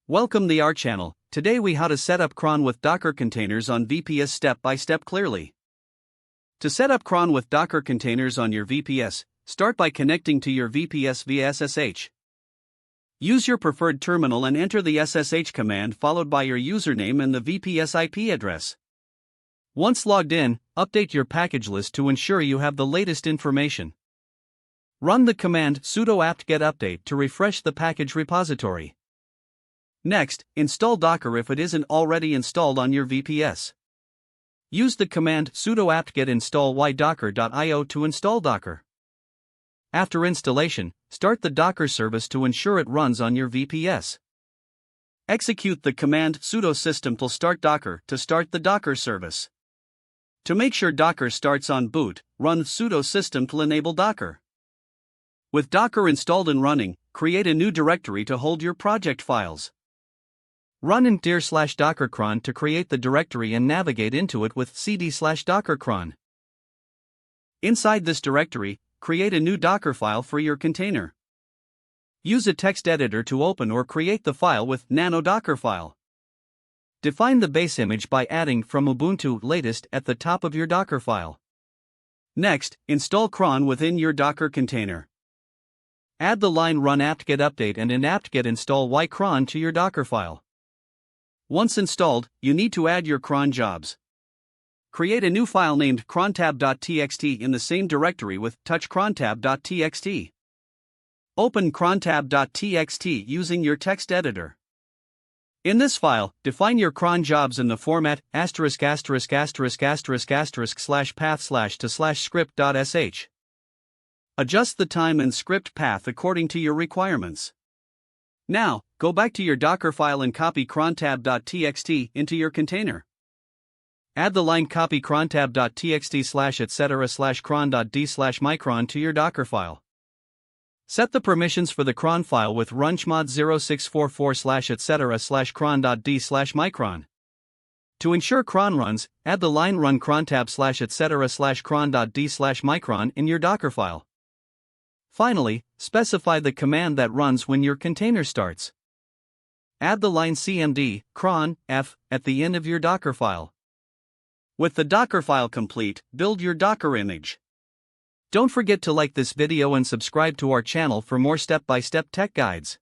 Welcome to our channel. Today we how to set up Cron with Docker containers on VPS step by step clearly. To set up Cron with Docker containers on your VPS, start by connecting to your VPS via SSH. Use your preferred terminal and enter the SSH command followed by your username and the VPS IP address. Once logged in, update your package list to ensure you have the latest information. Run the command sudo apt-get update to refresh the package repository. Next, install Docker if it isn't already installed on your VPS. Use the command sudo apt-get install ydocker.io to install Docker. After installation, start the Docker service to ensure it runs on your VPS. Execute the command sudo system start Docker to start the Docker service. To make sure Docker starts on boot, run sudo system enable Docker. With Docker installed and running, create a new directory to hold your project files. Run in dir/docker cron to create the directory and navigate into it with cd/docker cron. Inside this directory, create a new Docker file for your container. Use a text editor to open or create the file with nano docker file. Define the base image by adding from Ubuntu latest at the top of your Docker file. Next, install Cron within your Docker container. Add the line run apt-get update and in apt-get install ycron to your Docker file. Once installed, you need to add your cron jobs. Create a new file named crontab.txt in the same directory with touchcrontab.txt. Open crontab.txt using your text editor. In this file, define your cron jobs in the format ****/path/to/script.sh. Adjust the time and script path according to your requirements. Now, go back to your Docker file and copy crontab.txt into your container. Add the line copy crontab.txt/etc/cron.d/micron to your Docker file. Set the permissions for the cron file with runchmod 0644/etc/cron.d/micron. To ensure cron runs, add the line run crontab/etc/cron.d/micron in your Docker file. Finally, specify the command that runs when your container starts. Add the line cmd cron f at the end of your Docker file. With the Docker file complete, build your Docker image. Don't forget to like this video and subscribe to our channel for more step-by-step tech guides.